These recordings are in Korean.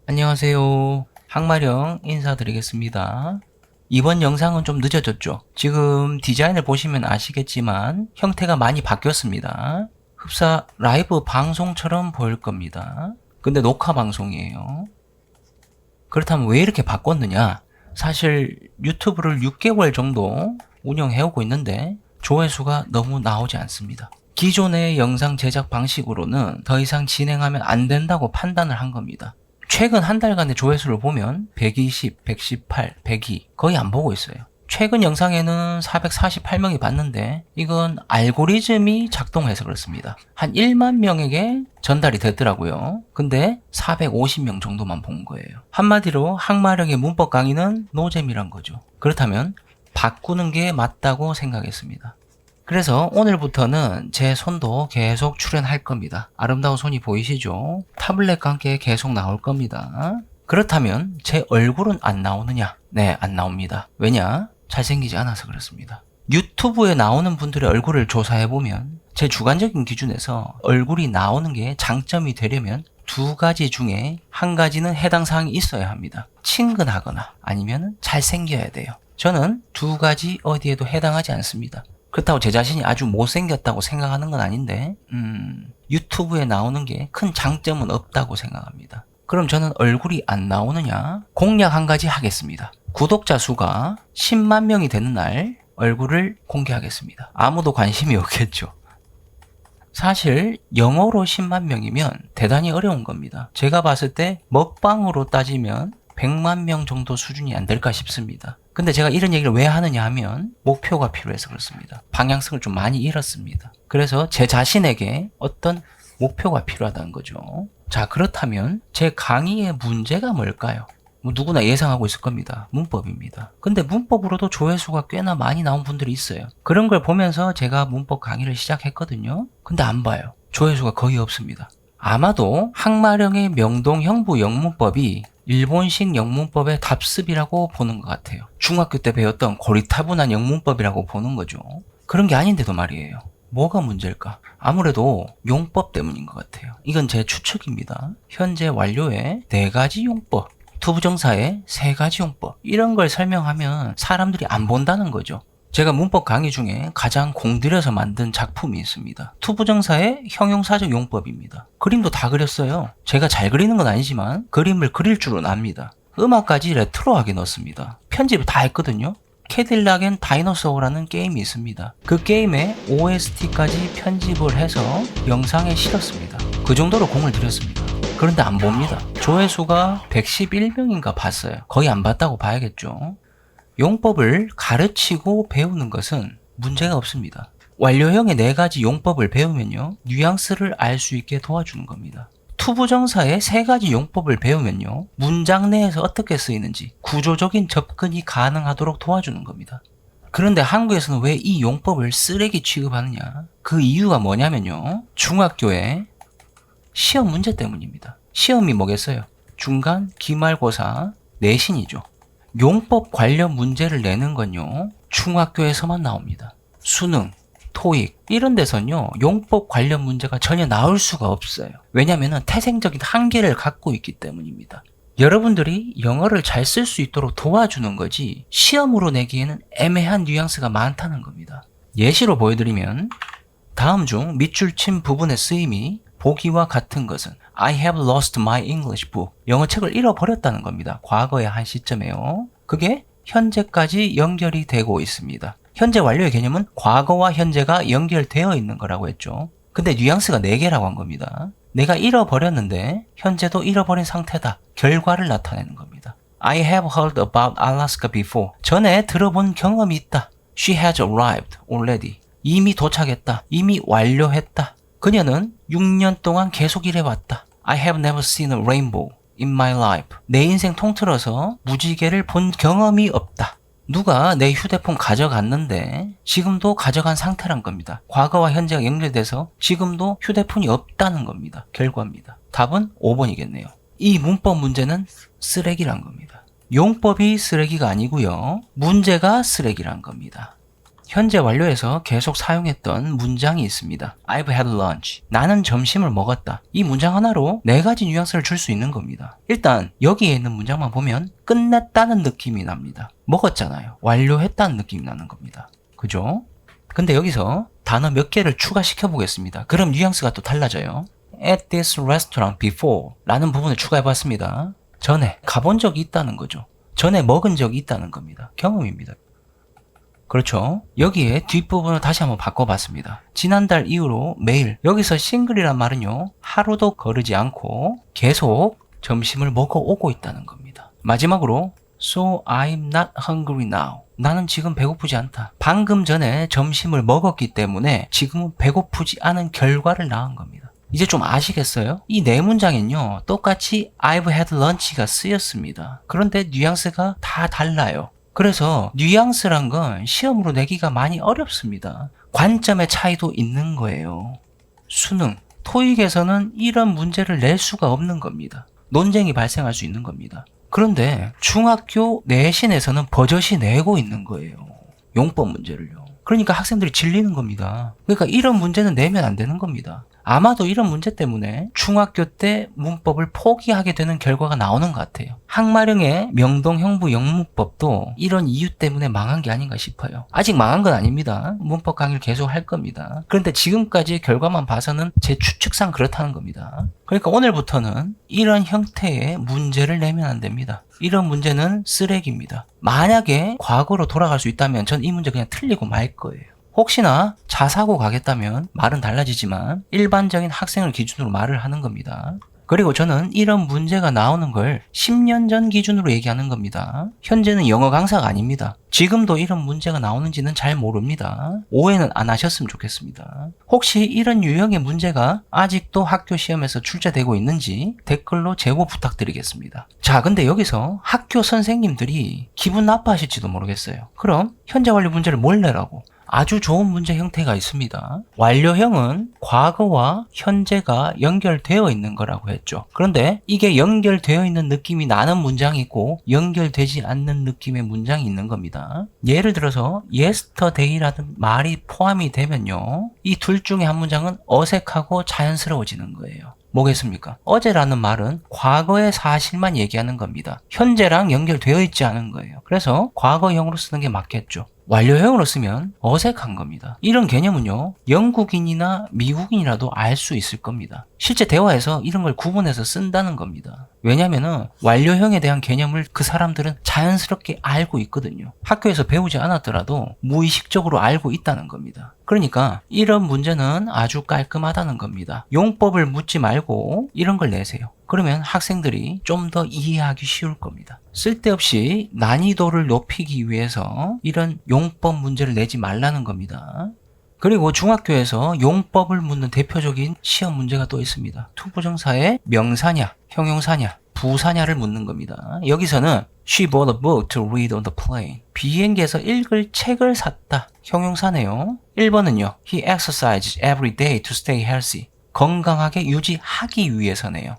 안녕하세요. 항마령 인사드리겠습니다. 이번 영상은 좀 늦어졌죠. 지금 디자인을 보시면 아시겠지만 형태가 많이 바뀌었습니다. 흡사 라이브 방송처럼 보일 겁니다. 근데 녹화 방송이에요. 그렇다면 왜 이렇게 바꿨느냐? 사실 유튜브를 6개월 정도 운영해오고 있는데 조회수가 너무 나오지 않습니다. 기존의 영상 제작 방식으로는 더 이상 진행하면 안 된다고 판단을 한 겁니다. 최근 한 달간의 조회수를 보면 120, 118, 102 거의 안 보고 있어요. 최근 영상에는 448명이 봤는데 이건 알고리즘이 작동해서 그렇습니다. 한 1만 명에게 전달이 됐더라고요. 근데 450명 정도만 본 거예요. 한마디로 항마령의 문법 강의는 노잼이란 거죠. 그렇다면 바꾸는 게 맞다고 생각했습니다. 그래서 오늘부터는 제 손도 계속 출연할 겁니다. 아름다운 손이 보이시죠? 타블렛과 함께 계속 나올 겁니다. 그렇다면 제 얼굴은 안 나오느냐? 네, 안 나옵니다. 왜냐? 잘생기지 않아서 그렇습니다. 유튜브에 나오는 분들의 얼굴을 조사해보면 제 주관적인 기준에서 얼굴이 나오는 게 장점이 되려면 두 가지 중에 한 가지는 해당 사항이 있어야 합니다. 친근하거나 아니면 잘생겨야 돼요. 저는 두 가지 어디에도 해당하지 않습니다. 그렇다고 제 자신이 아주 못생겼다고 생각하는 건 아닌데 유튜브에 나오는 게 큰 장점은 없다고 생각합니다. 그럼 저는 얼굴이 안 나오느냐? 공약 한 가지 하겠습니다. 구독자 수가 10만 명이 되는 날 얼굴을 공개하겠습니다. 아무도 관심이 없겠죠. 사실 영어로 10만 명이면 대단히 어려운 겁니다. 제가 봤을 때 먹방으로 따지면 100만 명 정도 수준이 안 될까 싶습니다. 근데 제가 이런 얘기를 왜 하느냐 하면 목표가 필요해서 그렇습니다. 방향성을 좀 많이 잃었습니다. 그래서 제 자신에게 어떤 목표가 필요하다는 거죠. 자, 그렇다면 제 강의의 문제가 뭘까요? 누구나 예상하고 있을 겁니다. 문법입니다. 근데 문법으로도 조회수가 꽤나 많이 나온 분들이 있어요. 그런 걸 보면서 제가 문법 강의를 시작했거든요. 근데 안 봐요. 조회수가 거의 없습니다. 아마도 항마령의 명동 형부 영문법이 일본식 영문법의 답습이라고 보는 것 같아요. 중학교 때 배웠던 고리타분한 영문법이라고 보는 거죠. 그런 게 아닌데도 말이에요. 뭐가 문제일까? 아무래도 용법 때문인 것 같아요. 이건 제 추측입니다. 현재 완료의 4가지 용법, 투부정사의 3가지 용법, 이런 걸 설명하면 사람들이 안 본다는 거죠. 제가 문법 강의 중에 가장 공들여서 만든 작품이 있습니다. 투부정사의 형용사적 용법입니다. 그림도 다 그렸어요. 제가 잘 그리는 건 아니지만 그림을 그릴 줄은 압니다. 음악까지 레트로하게 넣었습니다. 편집을 다 했거든요. 캐딜락 앤 다이너소어라는 게임이 있습니다. 그 게임에 OST까지 편집을 해서 영상에 실었습니다. 그 정도로 공을 들였습니다. 그런데 안 봅니다. 조회수가 111명인가 봤어요. 거의 안 봤다고 봐야겠죠. 용법을 가르치고 배우는 것은 문제가 없습니다. 완료형의 4가지 용법을 배우면요, 뉘앙스를 알 수 있게 도와주는 겁니다. 투부정사의 3가지 용법을 배우면요, 문장 내에서 어떻게 쓰이는지 구조적인 접근이 가능하도록 도와주는 겁니다. 그런데 한국에서는 왜 이 용법을 쓰레기 취급하느냐? 그 이유가 뭐냐면요, 중학교의 시험 문제 때문입니다. 시험이 뭐겠어요? 중간, 기말고사, 내신이죠. 용법 관련 문제를 내는 건요, 중학교에서만 나옵니다. 수능, 토익 이런 데선요, 용법 관련 문제가 전혀 나올 수가 없어요. 왜냐하면 태생적인 한계를 갖고 있기 때문입니다. 여러분들이 영어를 잘 쓸 수 있도록 도와주는 거지 시험으로 내기에는 애매한 뉘앙스가 많다는 겁니다. 예시로 보여드리면 다음 중 밑줄 친 부분의 쓰임이 보기와 같은 것은 I have lost my English book. 영어책을 잃어버렸다는 겁니다. 과거의 한 시점에요. 그게 현재까지 연결이 되고 있습니다. 현재 완료의 개념은 과거와 현재가 연결되어 있는 거라고 했죠. 근데 뉘앙스가 4개라고 한 겁니다. 내가 잃어버렸는데 현재도 잃어버린 상태다. 결과를 나타내는 겁니다. I have heard about Alaska before. 전에 들어본 경험이 있다. She has arrived already. 이미 도착했다. 이미 완료했다. 그녀는 6년 동안 계속 일해왔다. I have never seen a rainbow in my life. 내 인생 통틀어서 무지개를 본 경험이 없다. 누가 내 휴대폰 가져갔는데 지금도 가져간 상태란 겁니다. 과거와 현재가 연결돼서 지금도 휴대폰이 없다는 겁니다. 결과입니다. 답은 5번이겠네요. 이 문법 문제는 쓰레기란 겁니다. 용법이 쓰레기가 아니고요, 문제가 쓰레기란 겁니다. 현재 완료에서 계속 사용했던 문장이 있습니다. I've had lunch. 나는 점심을 먹었다. 이 문장 하나로 4가지 뉘앙스를 줄 수 있는 겁니다. 일단 여기에 있는 문장만 보면 끝냈다는 느낌이 납니다. 먹었잖아요. 완료했다는 느낌이 나는 겁니다. 그죠? 근데 여기서 단어 몇 개를 추가시켜 보겠습니다. 그럼 뉘앙스가 또 달라져요. At this restaurant before 라는 부분을 추가해 봤습니다. 전에 가본 적이 있다는 거죠. 전에 먹은 적이 있다는 겁니다. 경험입니다. 그렇죠. 여기에 뒷부분을 다시 한번 바꿔봤습니다. 지난달 이후로 매일, 여기서 싱글이란 말은요, 하루도 거르지 않고 계속 점심을 먹어오고 있다는 겁니다. 마지막으로 So I'm not hungry now. 나는 지금 배고프지 않다. 방금 전에 점심을 먹었기 때문에 지금은 배고프지 않은 결과를 낳은 겁니다. 이제 좀 아시겠어요? 이 네 문장엔요, 똑같이 I've had lunch가 쓰였습니다. 그런데 뉘앙스가 다 달라요. 그래서 뉘앙스란 건 시험으로 내기가 많이 어렵습니다. 관점의 차이도 있는 거예요. 수능, 토익에서는 이런 문제를 낼 수가 없는 겁니다. 논쟁이 발생할 수 있는 겁니다. 그런데 중학교 내신에서는 버젓이 내고 있는 거예요. 용법 문제를요. 그러니까 학생들이 질리는 겁니다. 그러니까 이런 문제는 내면 안 되는 겁니다. 아마도 이런 문제 때문에 중학교 때 문법을 포기하게 되는 결과가 나오는 것 같아요. 항마령의 명동형부 영문법도 이런 이유 때문에 망한 게 아닌가 싶어요. 아직 망한 건 아닙니다. 문법 강의를 계속 할 겁니다. 그런데 지금까지의 결과만 봐서는 제 추측상 그렇다는 겁니다. 그러니까 오늘부터는 이런 형태의 문제를 내면 안 됩니다. 이런 문제는 쓰레기입니다. 만약에 과거로 돌아갈 수 있다면 전 이 문제 그냥 틀리고 말 거예요. 혹시나 자사고 가겠다면 말은 달라지지만 일반적인 학생을 기준으로 말을 하는 겁니다. 그리고 저는 이런 문제가 나오는 걸 10년 전 기준으로 얘기하는 겁니다. 현재는 영어 강사가 아닙니다. 지금도 이런 문제가 나오는지는 잘 모릅니다. 오해는 안 하셨으면 좋겠습니다. 혹시 이런 유형의 문제가 아직도 학교 시험에서 출제되고 있는지 댓글로 제보 부탁드리겠습니다. 자, 근데 여기서 학교 선생님들이 기분 나빠하실지도 모르겠어요. 그럼 현재 완료 문제를 뭘 내라고? 아주 좋은 문제 형태가 있습니다. 완료형은 과거와 현재가 연결되어 있는 거라고 했죠. 그런데 이게 연결되어 있는 느낌이 나는 문장이 있고 연결되지 않는 느낌의 문장이 있는 겁니다. 예를 들어서 yesterday라는 말이 포함이 되면요, 이 둘 중에 한 문장은 어색하고 자연스러워지는 거예요. 뭐겠습니까? 어제라는 말은 과거의 사실만 얘기하는 겁니다. 현재랑 연결되어 있지 않은 거예요. 그래서 과거형으로 쓰는 게 맞겠죠. 완료형으로 쓰면 어색한 겁니다. 이런 개념은요, 영국인이나 미국인이라도 알 수 있을 겁니다. 실제 대화에서 이런 걸 구분해서 쓴다는 겁니다. 왜냐면은 완료형에 대한 개념을 그 사람들은 자연스럽게 알고 있거든요. 학교에서 배우지 않았더라도 무의식적으로 알고 있다는 겁니다. 그러니까 이런 문제는 아주 깔끔하다는 겁니다. 용법을 묻지 말고 이런 걸 내세요. 그러면 학생들이 좀 더 이해하기 쉬울 겁니다. 쓸데없이 난이도를 높이기 위해서 이런 용법 문제를 내지 말라는 겁니다. 그리고 중학교에서 용법을 묻는 대표적인 시험 문제가 또 있습니다. 투부정사의 명사냐, 형용사냐, 부사냐를 묻는 겁니다. 여기서는 She bought a book to read on the plane. 비행기에서 읽을 책을 샀다. 형용사네요. 1번은요. He exercises every day to stay healthy. 건강하게 유지하기 위해서네요.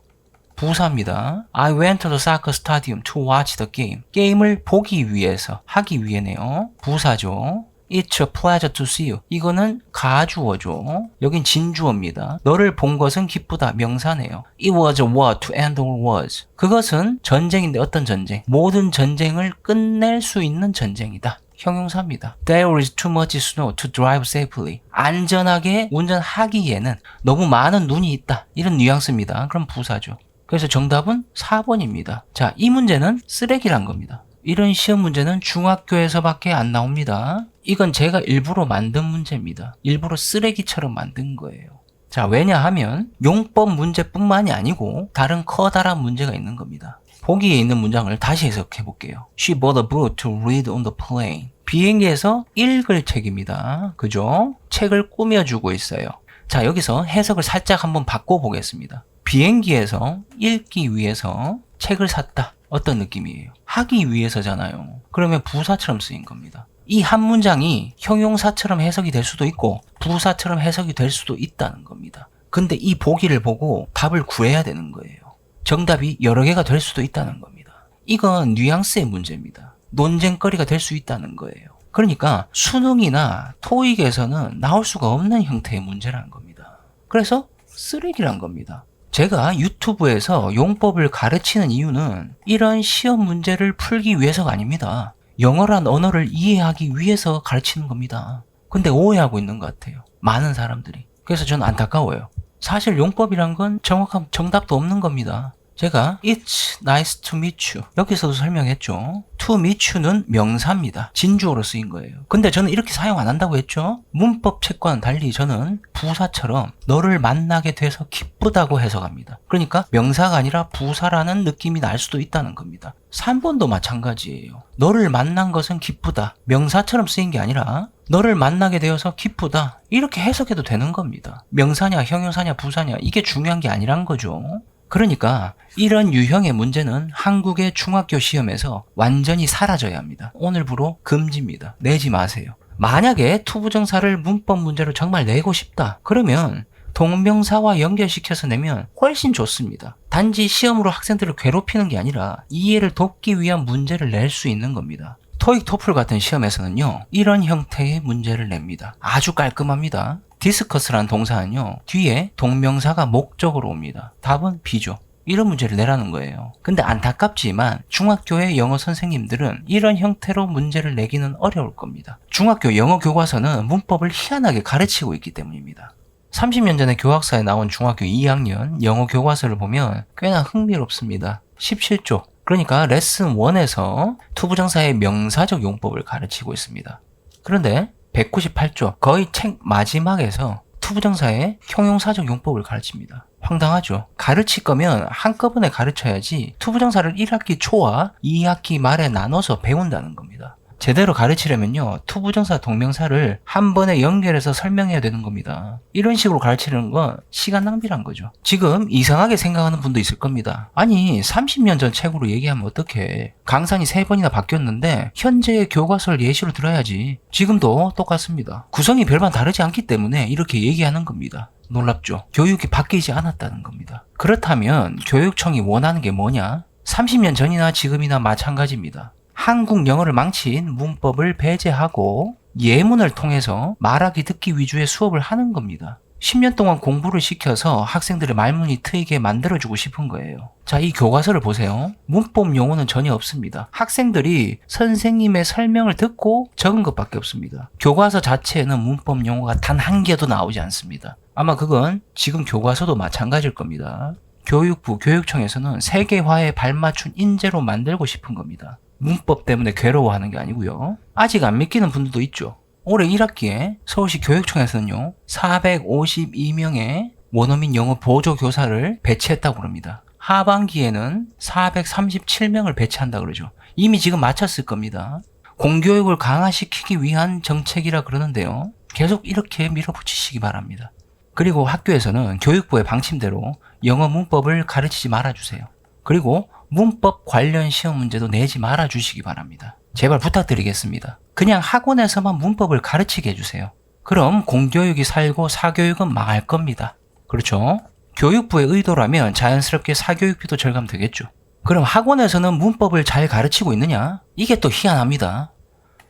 부사입니다. I went to the soccer stadium to watch the game. 게임을 보기 위해서, 하기 위해네요. 부사죠. It's a pleasure to see you. 이거는 가주어죠. 여긴 진주어입니다. 너를 본 것은 기쁘다. 명사네요. It was a war to end all wars. 그것은 전쟁인데 어떤 전쟁? 모든 전쟁을 끝낼 수 있는 전쟁이다. 형용사입니다. There is too much snow to drive safely. 안전하게 운전하기에는 너무 많은 눈이 있다. 이런 뉘앙스입니다. 그럼 부사죠. 그래서 정답은 4번입니다. 자, 이 문제는 쓰레기란 겁니다. 이런 시험 문제는 중학교에서밖에 안 나옵니다. 이건 제가 일부러 만든 문제입니다. 일부러 쓰레기처럼 만든 거예요. 자, 왜냐하면 용법 문제뿐만이 아니고 다른 커다란 문제가 있는 겁니다. 보기에 있는 문장을 다시 해석해 볼게요. She bought a book to read on the plane. 비행기에서 읽을 책입니다. 그죠? 책을 꾸며주고 있어요. 자, 여기서 해석을 살짝 한번 바꿔보겠습니다. 비행기에서 읽기 위해서 책을 샀다. 어떤 느낌이에요? 하기 위해서잖아요. 그러면 부사처럼 쓰인 겁니다. 이 한 문장이 형용사처럼 해석이 될 수도 있고 부사처럼 해석이 될 수도 있다는 겁니다. 근데 이 보기를 보고 답을 구해야 되는 거예요. 정답이 여러 개가 될 수도 있다는 겁니다. 이건 뉘앙스의 문제입니다. 논쟁거리가 될 수 있다는 거예요. 그러니까 수능이나 토익에서는 나올 수가 없는 형태의 문제라는 겁니다. 그래서 쓰레기란 겁니다. 제가 유튜브에서 용법을 가르치는 이유는 이런 시험 문제를 풀기 위해서가 아닙니다. 영어란 언어를 이해하기 위해서 가르치는 겁니다. 근데 오해하고 있는 것 같아요. 많은 사람들이. 그래서 저는 안타까워요. 사실 용법이란 건 정확한 정답도 없는 겁니다. 제가 It's nice to meet you 여기서도 설명했죠. to meet you는 명사입니다. 진주어로 쓰인 거예요. 근데 저는 이렇게 사용 안 한다고 했죠. 문법 책과는 달리 저는 부사처럼 너를 만나게 돼서 기쁘다고 해석합니다. 그러니까 명사가 아니라 부사라는 느낌이 날 수도 있다는 겁니다. 3번도 마찬가지예요. 너를 만난 것은 기쁘다. 명사처럼 쓰인 게 아니라 너를 만나게 되어서 기쁘다. 이렇게 해석해도 되는 겁니다. 명사냐 형용사냐 부사냐 이게 중요한 게 아니란 거죠. 그러니까 이런 유형의 문제는 한국의 중학교 시험에서 완전히 사라져야 합니다. 오늘부로 금지입니다. 내지 마세요. 만약에 투부정사를 문법 문제로 정말 내고 싶다. 그러면 동명사와 연결시켜서 내면 훨씬 좋습니다. 단지 시험으로 학생들을 괴롭히는 게 아니라 이해를 돕기 위한 문제를 낼 수 있는 겁니다. 토익, 토플 같은 시험에서는요. 이런 형태의 문제를 냅니다. 아주 깔끔합니다. 디스커스라는 동사는요. 뒤에 동명사가 목적으로 옵니다. 답은 B죠. 이런 문제를 내라는 거예요. 근데 안타깝지만 중학교의 영어 선생님들은 이런 형태로 문제를 내기는 어려울 겁니다. 중학교 영어 교과서는 문법을 희한하게 가르치고 있기 때문입니다. 30년 전에 교학사에 나온 중학교 2학년 영어 교과서를 보면 꽤나 흥미롭습니다. 17쪽. 그러니까 레슨 1에서 투부정사의 명사적 용법을 가르치고 있습니다. 그런데 198쪽 거의 책 마지막에서 투부정사의 형용사적 용법을 가르칩니다. 황당하죠. 가르칠 거면 한꺼번에 가르쳐야지 투부정사를 1학기 초와 2학기 말에 나눠서 배운다는 겁니다. 제대로 가르치려면요. 투부정사 동명사를 한 번에 연결해서 설명해야 되는 겁니다. 이런 식으로 가르치는 건 시간 낭비란 거죠. 지금 이상하게 생각하는 분도 있을 겁니다. 아니 30년 전 책으로 얘기하면 어떡해. 강산이 3번이나 바뀌었는데 현재의 교과서를 예시로 들어야지. 지금도 똑같습니다. 구성이 별반 다르지 않기 때문에 이렇게 얘기하는 겁니다. 놀랍죠. 교육이 바뀌지 않았다는 겁니다. 그렇다면 교육청이 원하는 게 뭐냐? 30년 전이나 지금이나 마찬가지입니다. 한국 영어를 망친 문법을 배제하고 예문을 통해서 말하기 듣기 위주의 수업을 하는 겁니다. 10년 동안 공부를 시켜서 학생들의 말문이 트이게 만들어주고 싶은 거예요. 자, 이 교과서를 보세요. 문법 용어는 전혀 없습니다. 학생들이 선생님의 설명을 듣고 적은 것밖에 없습니다. 교과서 자체에는 문법 용어가 단 한 개도 나오지 않습니다. 아마 그건 지금 교과서도 마찬가지일 겁니다. 교육부, 교육청에서는 세계화에 발맞춘 인재로 만들고 싶은 겁니다. 문법 때문에 괴로워하는 게 아니고요. 아직 안 믿기는 분들도 있죠. 올해 1학기에 서울시 교육청에서는요. 452명의 원어민 영어 보조교사를 배치했다고 그럽니다. 하반기에는 437명을 배치한다 그러죠. 이미 지금 마쳤을 겁니다. 공교육을 강화시키기 위한 정책이라 그러는데요. 계속 이렇게 밀어붙이시기 바랍니다. 그리고 학교에서는 교육부의 방침대로 영어 문법을 가르치지 말아주세요. 그리고 문법 관련 시험 문제도 내지 말아 주시기 바랍니다. 제발 부탁드리겠습니다. 그냥 학원에서만 문법을 가르치게 해주세요. 그럼 공교육이 살고 사교육은 망할 겁니다. 그렇죠? 교육부의 의도라면 자연스럽게 사교육비도 절감되겠죠. 그럼 학원에서는 문법을 잘 가르치고 있느냐? 이게 또 희한합니다.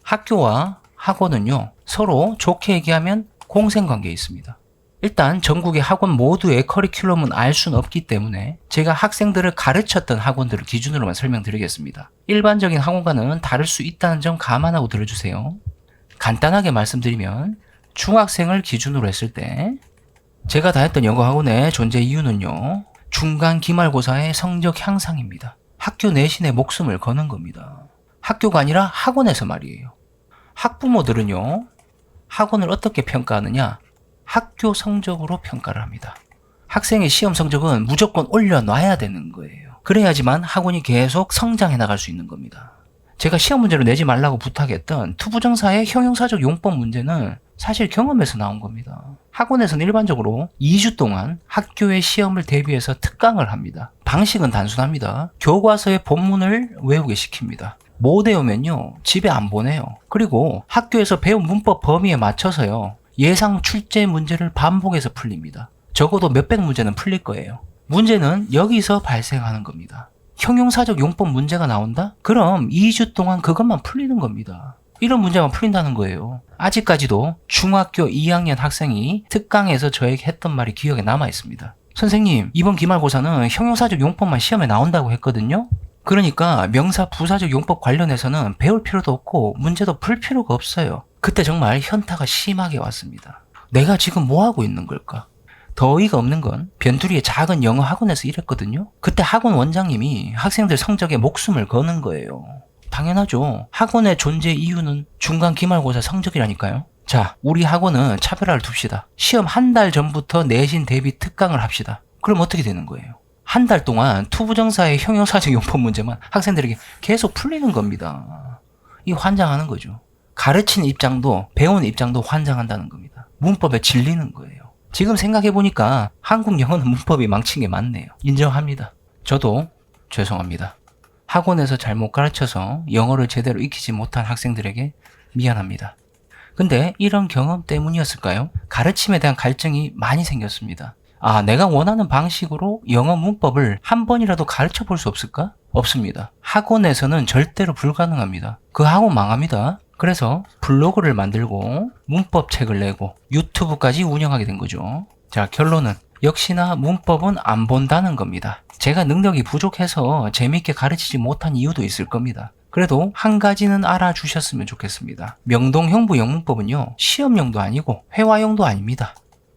학교와 학원은요, 서로 좋게 얘기하면 공생관계에 있습니다. 일단 전국의 학원 모두의 커리큘럼은 알 수는 없기 때문에 제가 학생들을 가르쳤던 학원들을 기준으로만 설명드리겠습니다. 일반적인 학원과는 다를 수 있다는 점 감안하고 들어주세요. 간단하게 말씀드리면 중학생을 기준으로 했을 때 제가 다녔던 영어 학원의 존재 이유는요. 중간 기말고사의 성적 향상입니다. 학교 내신에 목숨을 거는 겁니다. 학교가 아니라 학원에서 말이에요. 학부모들은요. 학원을 어떻게 평가하느냐? 학교 성적으로 평가를 합니다. 학생의 시험 성적은 무조건 올려놔야 되는 거예요. 그래야지만 학원이 계속 성장해 나갈 수 있는 겁니다. 제가 시험 문제로 내지 말라고 부탁했던 투부정사의 형용사적 용법 문제는 사실 경험에서 나온 겁니다. 학원에서는 일반적으로 2주 동안 학교의 시험을 대비해서 특강을 합니다. 방식은 단순합니다. 교과서의 본문을 외우게 시킵니다. 못 외우면요, 집에 안 보내요. 그리고 학교에서 배운 문법 범위에 맞춰서요, 예상 출제 문제를 반복해서 풀립니다. 적어도 몇백 문제는 풀릴 거예요. 문제는 여기서 발생하는 겁니다. 형용사적 용법 문제가 나온다? 그럼 2주 동안 그것만 풀리는 겁니다. 이런 문제만 풀린다는 거예요. 아직까지도 중학교 2학년 학생이 특강에서 저에게 했던 말이 기억에 남아 있습니다. 선생님, 이번 기말고사는 형용사적 용법만 시험에 나온다고 했거든요. 그러니까 명사 부사적 용법 관련해서는 배울 필요도 없고 문제도 풀 필요가 없어요. 그때 정말 현타가 심하게 왔습니다. 내가 지금 뭐 하고 있는 걸까? 더 어이가 없는 건 변두리의 작은 영어 학원에서 일했거든요. 그때 학원 원장님이 학생들 성적에 목숨을 거는 거예요. 당연하죠. 학원의 존재 이유는 중간 기말고사 성적이라니까요. 자, 우리 학원은 차별화를 둡시다. 시험 한 달 전부터 내신 대비 특강을 합시다. 그럼 어떻게 되는 거예요? 한 달 동안 투부정사의 형용사적 용법 문제만 학생들에게 계속 풀리는 겁니다. 이 환장하는 거죠. 가르치는 입장도 배우는 입장도 환장한다는 겁니다. 문법에 질리는 거예요. 지금 생각해보니까 한국 영어는 문법이 망친 게 맞네요. 인정합니다. 저도 죄송합니다. 학원에서 잘못 가르쳐서 영어를 제대로 익히지 못한 학생들에게 미안합니다. 근데 이런 경험 때문이었을까요? 가르침에 대한 갈증이 많이 생겼습니다. 아, 내가 원하는 방식으로 영어 문법을 한 번이라도 가르쳐 볼 수 없을까? 없습니다. 학원에서는 절대로 불가능합니다. 그 학원 망합니다. 그래서 블로그를 만들고 문법 책을 내고 유튜브까지 운영하게 된 거죠. 자, 결론은 역시나 문법은 안 본다는 겁니다. 제가 능력이 부족해서 재밌게 가르치지 못한 이유도 있을 겁니다. 그래도 한 가지는 알아주셨으면 좋겠습니다. 명동형부 영문법은요, 시험용도 아니고 회화용도 아닙니다.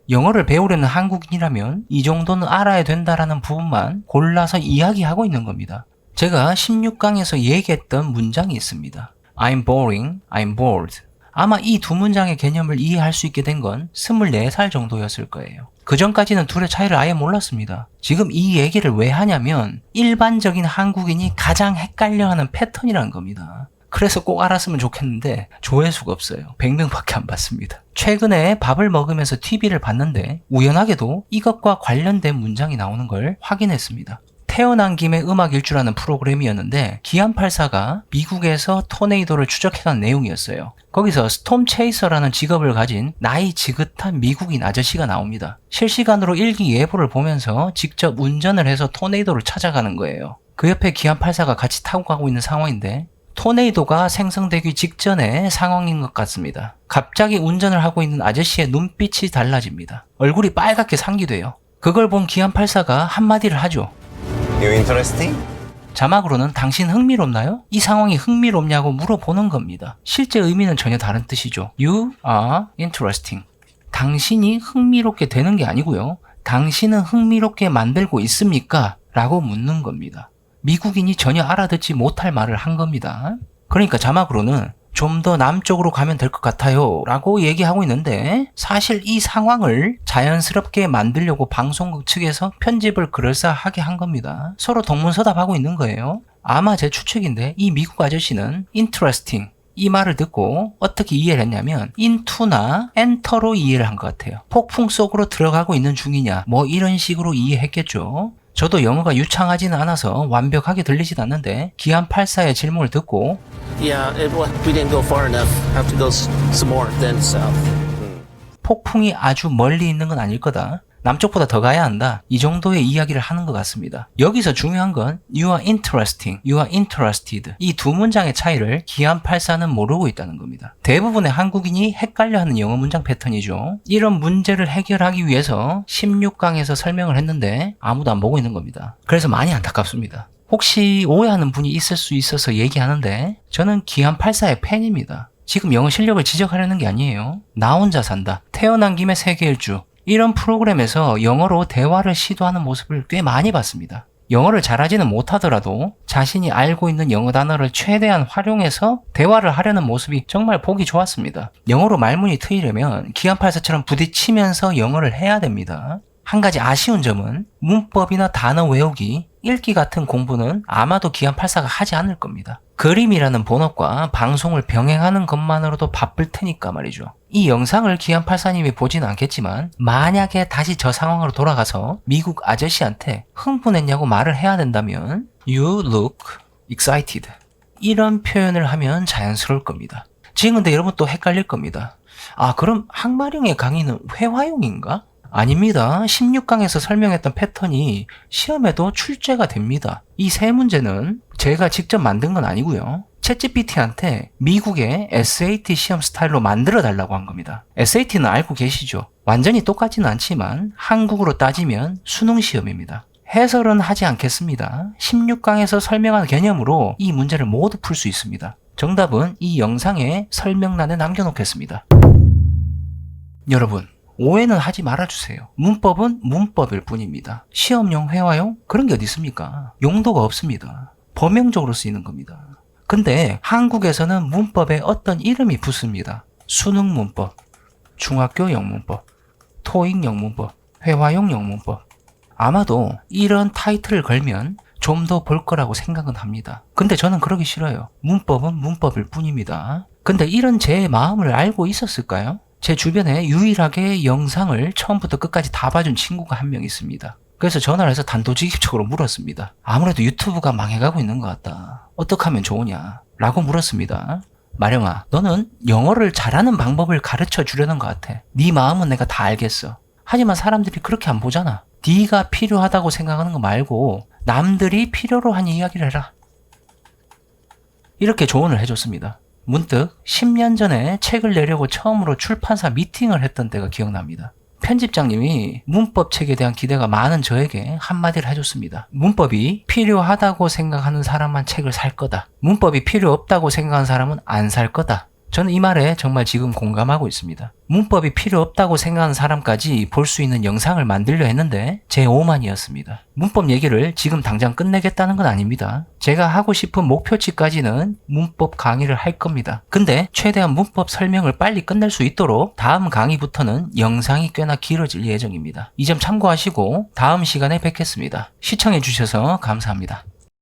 영어를 배우려는 한국인이라면 이 정도는 알아야 된다라는 부분만 골라서 이야기하고 있는 겁니다. 제가 16강에서 얘기했던 문장이 있습니다. I'm boring, I'm bored. 아마 이 두 문장의 개념을 이해할 수 있게 된 건 24살 정도였을 거예요. 그 전까지는 둘의 차이를 아예 몰랐습니다. 지금 이 얘기를 왜 하냐면 일반적인 한국인이 가장 헷갈려하는 패턴이라는 겁니다. 그래서 꼭 알았으면 좋겠는데 조회수가 없어요. 100명밖에 안 봤습니다. 최근에 밥을 먹으면서 TV를 봤는데 우연하게도 이것과 관련된 문장이 나오는 걸 확인했습니다. 태어난 김에 음악 일주라는 프로그램이었는데 기안84가 미국에서 토네이도를 추적해간 내용이었어요. 거기서 스톰 체이서라는 직업을 가진 나이 지긋한 미국인 아저씨가 나옵니다. 실시간으로 일기예보를 보면서 직접 운전을 해서 토네이도를 찾아가는 거예요. 그 옆에 기안84가 같이 타고 가고 있는 상황인데 토네이도가 생성되기 직전의 상황인 것 같습니다. 갑자기 운전을 하고 있는 아저씨의 눈빛이 달라집니다. 얼굴이 빨갛게 상기돼요. 그걸 본 기안84가 한마디를 하죠. You interesting? 자막으로는 당신 흥미롭나요? 이 상황이 흥미롭냐고 물어보는 겁니다. 실제 의미는 전혀 다른 뜻이죠. You are interesting. 당신이 흥미롭게 되는 게 아니고요. 당신은 흥미롭게 만들고 있습니까? 라고 묻는 겁니다. 미국인이 전혀 알아듣지 못할 말을 한 겁니다. 그러니까 자막으로는 좀 더 남쪽으로 가면 될 것 같아요 라고 얘기하고 있는데 사실 이 상황을 자연스럽게 만들려고 방송국 측에서 편집을 그럴싸하게 한 겁니다. 서로 동문서답하고 있는 거예요. 아마 제 추측인데 이 미국 아저씨는 interesting 이 말을 듣고 어떻게 이해를 했냐면 into나 enter로 이해를 한 것 같아요. 폭풍 속으로 들어가고 있는 중이냐 뭐 이런 식으로 이해했겠죠. 저도 영어가 유창하지는 않아서 완벽하게 들리진 않는데 기안84의 질문을 듣고 Yeah, we didn't go far enough. Have to go some more then south. 폭풍이 아주 멀리 있는 건 아닐 거다. 남쪽보다 더 가야 한다. 이 정도의 이야기를 하는 것 같습니다. 여기서 중요한 건 You are interesting, You are interested 이 두 문장의 차이를 기안84는 모르고 있다는 겁니다. 대부분의 한국인이 헷갈려하는 영어 문장 패턴이죠. 이런 문제를 해결하기 위해서 16강에서 설명을 했는데 아무도 안 보고 있는 겁니다. 그래서 많이 안타깝습니다. 혹시 오해하는 분이 있을 수 있어서 얘기하는데 저는 기안84의 팬입니다. 지금 영어 실력을 지적하려는 게 아니에요. 나 혼자 산다. 태어난 김에 세계 일주. 이런 프로그램에서 영어로 대화를 시도하는 모습을 꽤 많이 봤습니다. 영어를 잘하지는 못하더라도 자신이 알고 있는 영어 단어를 최대한 활용해서 대화를 하려는 모습이 정말 보기 좋았습니다. 영어로 말문이 트이려면 기안84처럼 부딪히면서 영어를 해야 됩니다. 한 가지 아쉬운 점은 문법이나 단어 외우기, 읽기 같은 공부는 아마도 기안84가 하지 않을 겁니다. 그림이라는 본업과 방송을 병행하는 것만으로도 바쁠 테니까 말이죠. 이 영상을 기안84님이 보지는 않겠지만 만약에 다시 저 상황으로 돌아가서 미국 아저씨한테 흥분했냐고 말을 해야 된다면 You look excited 이런 표현을 하면 자연스러울 겁니다. 지금 근데 여러분 또 헷갈릴 겁니다. 아, 그럼 항마령의 강의는 회화용인가? 아닙니다. 16강에서 설명했던 패턴이 시험에도 출제가 됩니다. 이 세 문제는 제가 직접 만든 건 아니고요. 챗GPT한테 미국의 SAT 시험 스타일로 만들어 달라고 한 겁니다. SAT는 알고 계시죠? 완전히 똑같지는 않지만 한국으로 따지면 수능 시험입니다. 해설은 하지 않겠습니다. 16강에서 설명한 개념으로 이 문제를 모두 풀 수 있습니다. 정답은 이 영상에 설명란에 남겨놓겠습니다. 여러분, 오해는 하지 말아주세요. 문법은 문법일 뿐입니다. 시험용, 회화용? 그런 게 어디 있습니까? 용도가 없습니다. 범용적으로 쓰이는 겁니다. 근데 한국에서는 문법에 어떤 이름이 붙습니다. 수능 문법, 중학교 영문법, 토익 영문법, 회화용 영문법. 아마도 이런 타이틀을 걸면 좀 더 볼 거라고 생각은 합니다. 근데 저는 그러기 싫어요. 문법은 문법일 뿐입니다. 근데 이런 제 마음을 알고 있었을까요? 제 주변에 유일하게 영상을 처음부터 끝까지 다 봐준 친구가 한 명 있습니다. 그래서 전화를 해서 단도직입적으로 물었습니다. 아무래도 유튜브가 망해가고 있는 것 같다. 어떻게 하면 좋으냐? 라고 물었습니다. 마령아, 너는 영어를 잘하는 방법을 가르쳐 주려는 것 같아. 네 마음은 내가 다 알겠어. 하지만 사람들이 그렇게 안 보잖아. 네가 필요하다고 생각하는 거 말고 남들이 필요로 한 이야기를 해라. 이렇게 조언을 해줬습니다. 문득 10년 전에 책을 내려고 처음으로 출판사 미팅을 했던 때가 기억납니다. 편집장님이 문법 책에 대한 기대가 많은 저에게 한마디를 해줬습니다. 문법이 필요하다고 생각하는 사람만 책을 살 거다. 문법이 필요 없다고 생각하는 사람은 안 살 거다. 저는 이 말에 정말 지금 공감하고 있습니다. 문법이 필요 없다고 생각하는 사람까지 볼 수 있는 영상을 만들려 했는데 제 오만이었습니다. 문법 얘기를 지금 당장 끝내겠다는 건 아닙니다. 제가 하고 싶은 목표치까지는 문법 강의를 할 겁니다. 근데 최대한 문법 설명을 빨리 끝낼 수 있도록 다음 강의부터는 영상이 꽤나 길어질 예정입니다. 이 점 참고하시고 다음 시간에 뵙겠습니다. 시청해주셔서 감사합니다.